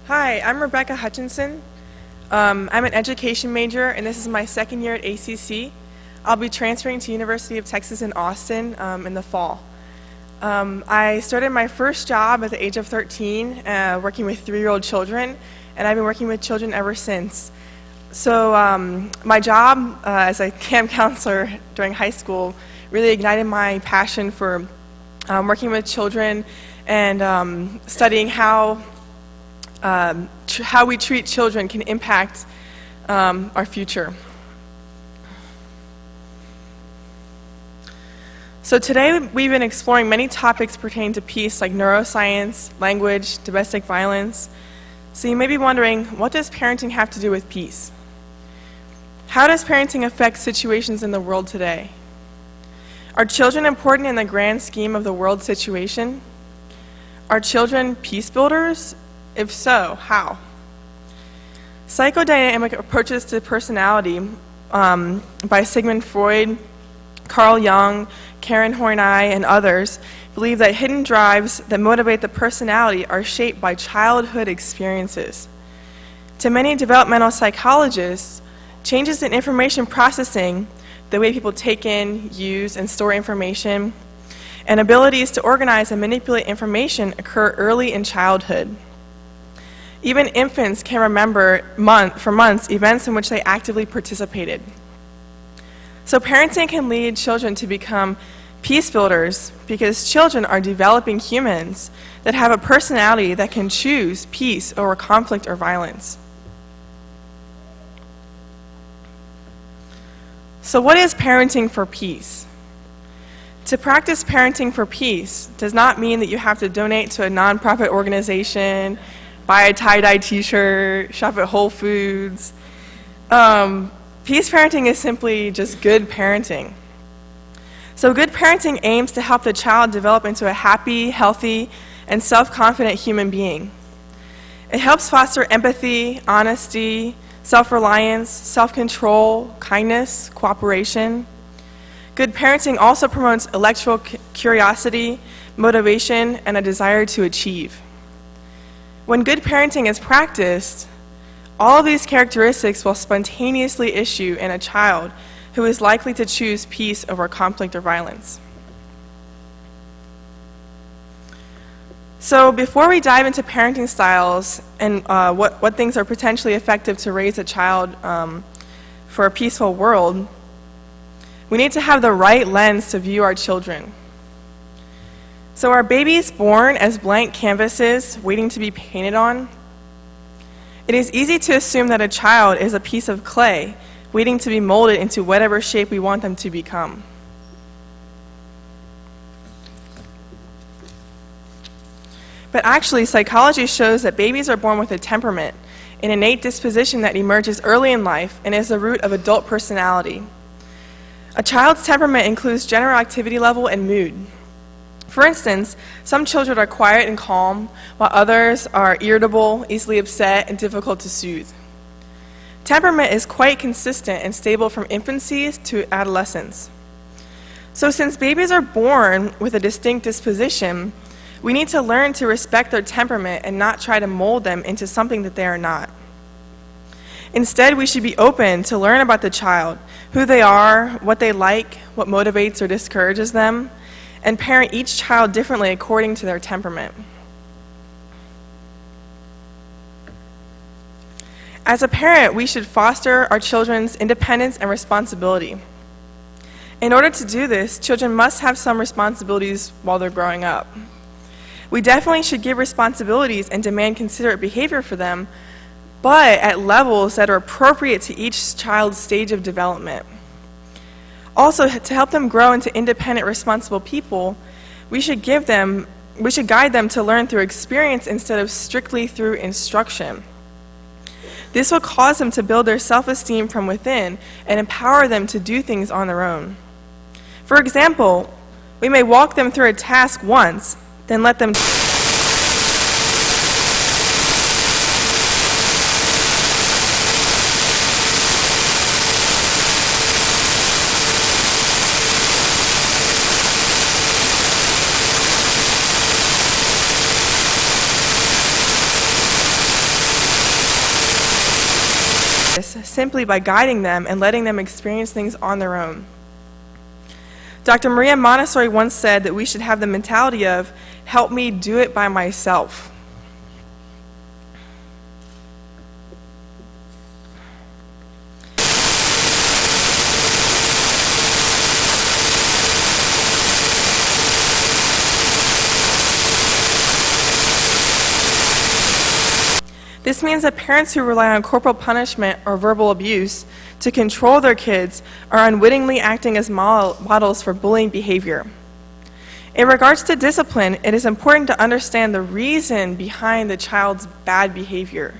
Hi, I'm Rebecca Hutchinson. I'm an education major, and this is my second year at ACC. I'll be transferring to University of Texas in Austin in the fall. I started my first job at the age of 13, working with 3-year-old children, and I've been working with children ever since. So my job as a camp counselor during high school really ignited my passion for working with children and studying how we treat children can impact our future. So today we've been exploring many topics pertaining to peace like neuroscience, language, domestic violence. So you may be wondering, what does parenting have to do with peace? How does parenting affect situations in the world today? Are children important in the grand scheme of the world situation? Are children peace builders? If so, how? Psychodynamic approaches to personality by Sigmund Freud, Carl Jung, Karen Horney, and others believe that hidden drives that motivate the personality are shaped by childhood experiences. To many developmental psychologists, changes in information processing, the way people take in, use, and store information, and abilities to organize and manipulate information occur early in childhood. Even infants can remember for months events in which they actively participated. So parenting can lead children to become peace builders because children are developing humans that have a personality that can choose peace over conflict or violence. So what is parenting for peace? To practice parenting for peace does not mean that you have to donate to a nonprofit organization, buy a tie-dye t-shirt, shop at Whole Foods. Peace parenting is simply just good parenting. So good parenting aims to help the child develop into a happy, healthy, and self-confident human being. It helps foster empathy, honesty, self-reliance, self-control, kindness, cooperation. Good parenting also promotes intellectual curiosity, motivation, and a desire to achieve. When good parenting is practiced, all of these characteristics will spontaneously issue in a child who is likely to choose peace over conflict or violence. So before we dive into parenting styles and what things are potentially effective to raise a child for a peaceful world, we need to have the right lens to view our children. So are babies born as blank canvases waiting to be painted on? It is easy to assume that a child is a piece of clay waiting to be molded into whatever shape we want them to become. But actually, psychology shows that babies are born with a temperament, an innate disposition that emerges early in life and is the root of adult personality. A child's temperament includes general activity level and mood. For instance, some children are quiet and calm, while others are irritable, easily upset, and difficult to soothe. Temperament is quite consistent and stable from infancy to adolescence. So since babies are born with a distinct disposition, we need to learn to respect their temperament and not try to mold them into something that they are not. Instead, we should be open to learn about the child, who they are, what they like, what motivates or discourages them, and parent each child differently according to their temperament. As a parent, we should foster our children's independence and responsibility. In order to do this, children must have some responsibilities while they're growing up. We definitely should give responsibilities and demand considerate behavior for them, but at levels that are appropriate to each child's stage of development. Also, to help them grow into independent, responsible people, we should guide them to learn through experience instead of strictly through instruction. This will cause them to build their self-esteem from within and empower them to do things on their own. For example, we may walk them through a task once, then let them simply by guiding them and letting them experience things on their own. Dr. Maria Montessori once said that we should have the mentality of, help me do it by myself. This means that parents who rely on corporal punishment or verbal abuse to control their kids are unwittingly acting as models for bullying behavior. In regards to discipline, it is important to understand the reason behind the child's bad behavior,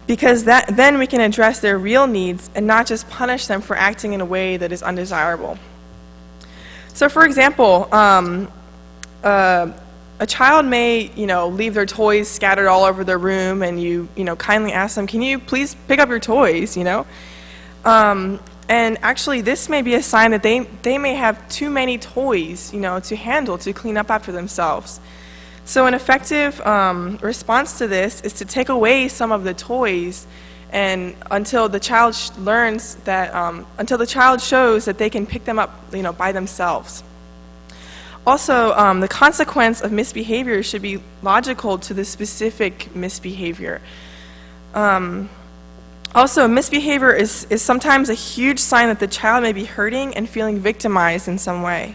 because then we can address their real needs and not just punish them for acting in a way that is undesirable. So for example, a child may, leave their toys scattered all over their room, and you kindly ask them, can you please pick up your toys, And actually, this may be a sign that they may have too many toys, to handle, to clean up after themselves. So an effective response to this is to take away some of the toys, and until the child learns that, until the child shows that they can pick them up, by themselves. Also, the consequence of misbehavior should be logical to the specific misbehavior. Also, misbehavior is sometimes a huge sign that the child may be hurting and feeling victimized in some way.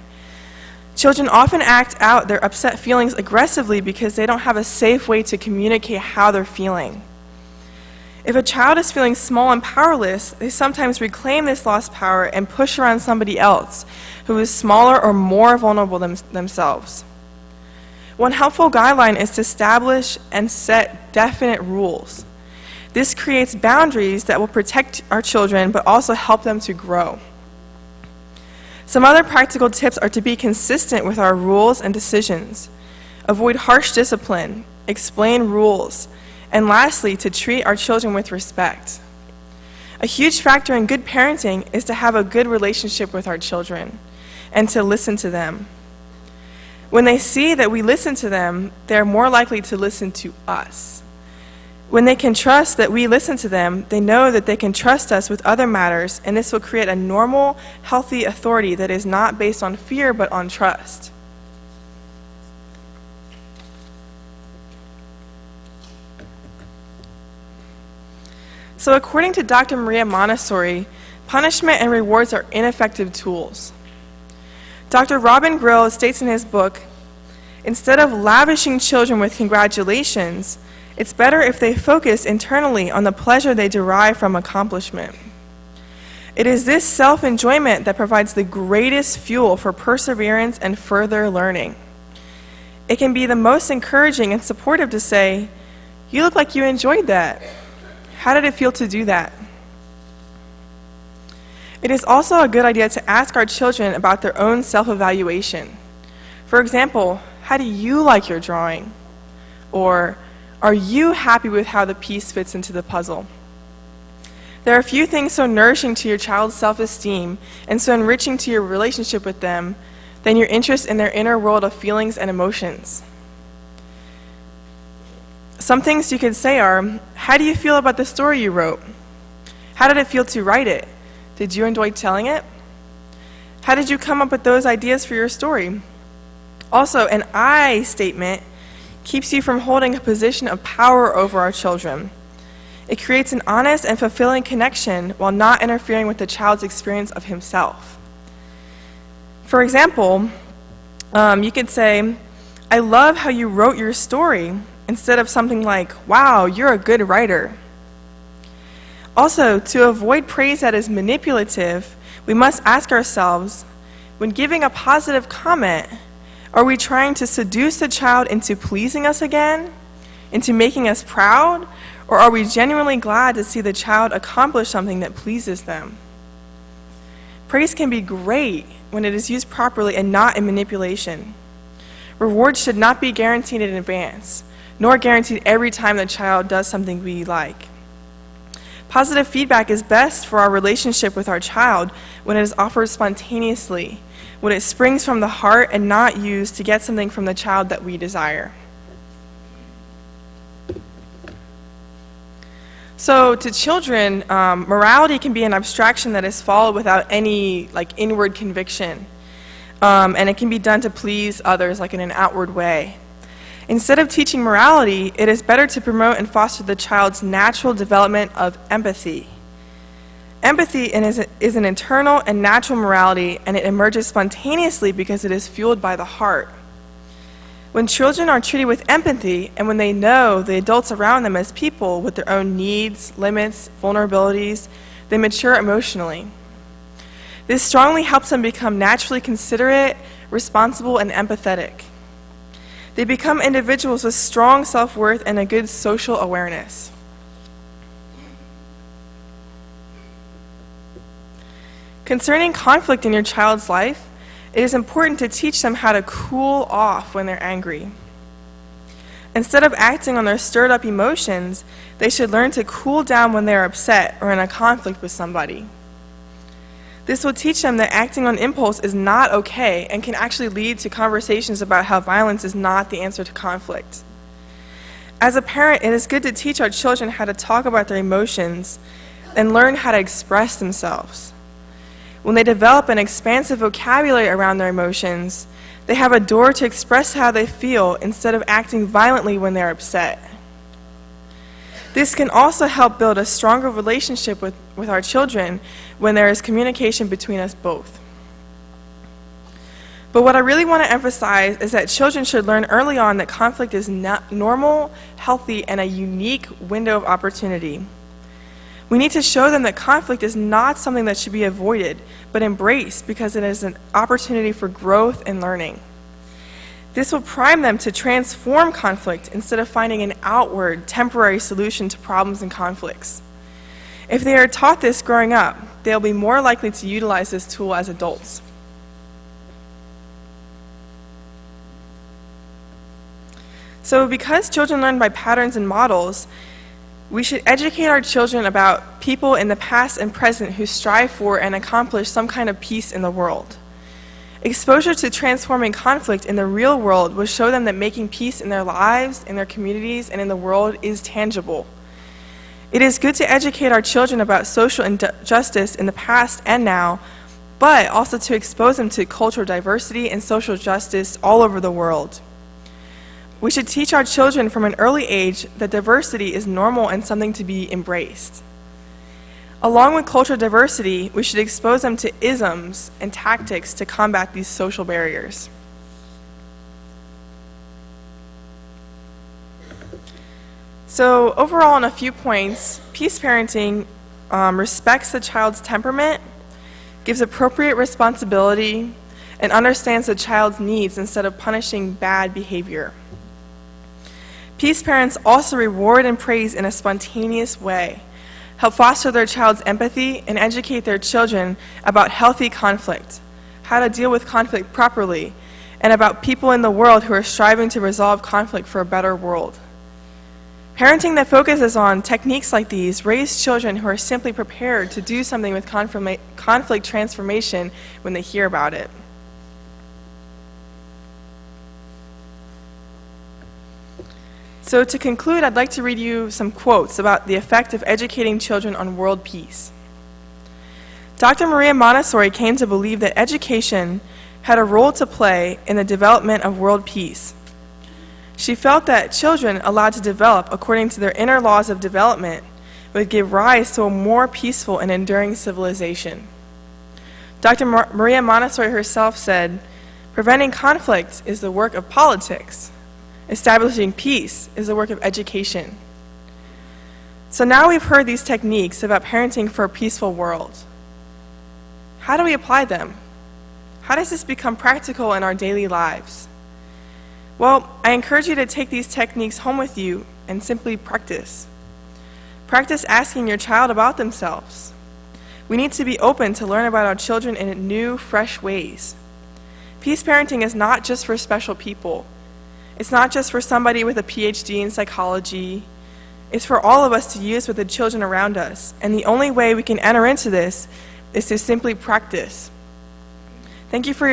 Children often act out their upset feelings aggressively because they don't have a safe way to communicate how they're feeling. If a child is feeling small and powerless, they sometimes reclaim this lost power and push around somebody else who is smaller or more vulnerable themselves. One helpful guideline is to establish and set definite rules. This creates boundaries that will protect our children but also help them to grow. Some other practical tips are to be consistent with our rules and decisions, avoid harsh discipline, explain rules, and lastly, to treat our children with respect. A huge factor in good parenting is to have a good relationship with our children and to listen to them. When they see that we listen to them, they're more likely to listen to us. When they can trust that we listen to them, they know that they can trust us with other matters, and this will create a normal, healthy authority that is not based on fear but on trust. So according to Dr. Maria Montessori, punishment and rewards are ineffective tools. Dr. Robin Grill states in his book, instead of lavishing children with congratulations, it's better if they focus internally on the pleasure they derive from accomplishment. It is this self-enjoyment that provides the greatest fuel for perseverance and further learning. It can be the most encouraging and supportive to say, "You look like you enjoyed that. How did it feel to do that?" It is also a good idea to ask our children about their own self-evaluation. For example, how do you like your drawing? Or, are you happy with how the piece fits into the puzzle? There are few things so nourishing to your child's self-esteem and so enriching to your relationship with them than your interest in their inner world of feelings and emotions. Some things you could say are, how do you feel about the story you wrote? How did it feel to write it? Did you enjoy telling it? How did you come up with those ideas for your story? Also, an I statement keeps you from holding a position of power over our children. It creates an honest and fulfilling connection while not interfering with the child's experience of himself. For example, you could say, "I love how you wrote your story," instead of something like, "Wow, you're a good writer." Also, to avoid praise that is manipulative, we must ask ourselves, when giving a positive comment, are we trying to seduce the child into pleasing us again, into making us proud, or are we genuinely glad to see the child accomplish something that pleases them? Praise can be great when it is used properly and not in manipulation. Rewards should not be guaranteed in advance, nor guaranteed every time the child does something we like. Positive feedback is best for our relationship with our child when it is offered spontaneously, when it springs from the heart and not used to get something from the child that we desire. So to children, morality can be an abstraction that is followed without any inward conviction. And it can be done to please others in an outward way. Instead of teaching morality, it is better to promote and foster the child's natural development of empathy. Empathy is an internal and natural morality, and it emerges spontaneously because it is fueled by the heart. When children are treated with empathy, and when they know the adults around them as people with their own needs, limits, vulnerabilities, they mature emotionally. This strongly helps them become naturally considerate, responsible, and empathetic. They become individuals with strong self-worth and a good social awareness. Concerning conflict in your child's life, it is important to teach them how to cool off when they're angry. Instead of acting on their stirred-up emotions, they should learn to cool down when they're upset or in a conflict with somebody. This will teach them that acting on impulse is not okay and can actually lead to conversations about how violence is not the answer to conflict. As a parent, it is good to teach our children how to talk about their emotions and learn how to express themselves. When they develop an expansive vocabulary around their emotions, they have a door to express how they feel instead of acting violently when they're upset. This can also help build a stronger relationship with our children when there is communication between us both. But what I really want to emphasize is that children should learn early on that conflict is normal, healthy, and a unique window of opportunity. We need to show them that conflict is not something that should be avoided, but embraced because it is an opportunity for growth and learning. This will prime them to transform conflict instead of finding an outward, temporary solution to problems and conflicts. If they are taught this growing up, they'll be more likely to utilize this tool as adults. So because children learn by patterns and models, we should educate our children about people in the past and present who strive for and accomplish some kind of peace in the world. Exposure to transforming conflict in the real world will show them that making peace in their lives, in their communities, and in the world is tangible. It is good to educate our children about social injustice in the past and now, but also to expose them to cultural diversity and social justice all over the world. We should teach our children from an early age that diversity is normal and something to be embraced. Along with cultural diversity, we should expose them to isms and tactics to combat these social barriers. So overall, on a few points, peace parenting respects the child's temperament, gives appropriate responsibility, and understands the child's needs instead of punishing bad behavior. Peace parents also reward and praise in a spontaneous way, help foster their child's empathy, and educate their children about healthy conflict, how to deal with conflict properly, and about people in the world who are striving to resolve conflict for a better world. Parenting that focuses on techniques like these raise children who are simply prepared to do something with conflict transformation when they hear about it. So to conclude, I'd like to read you some quotes about the effect of educating children on world peace. Dr. Maria Montessori came to believe that education had a role to play in the development of world peace. She felt that children allowed to develop according to their inner laws of development would give rise to a more peaceful and enduring civilization. Dr. Maria Montessori herself said, "Preventing conflict is the work of politics. Establishing peace is the work of education." So now we've heard these techniques about parenting for a peaceful world. How do we apply them? How does this become practical in our daily lives? Well, I encourage you to take these techniques home with you and simply practice. Practice asking your child about themselves. We need to be open to learn about our children in new, fresh ways. Peace parenting is not just for special people. It's not just for somebody with a PhD in psychology. It's for all of us to use with the children around us. And the only way we can enter into this is to simply practice. Thank you for your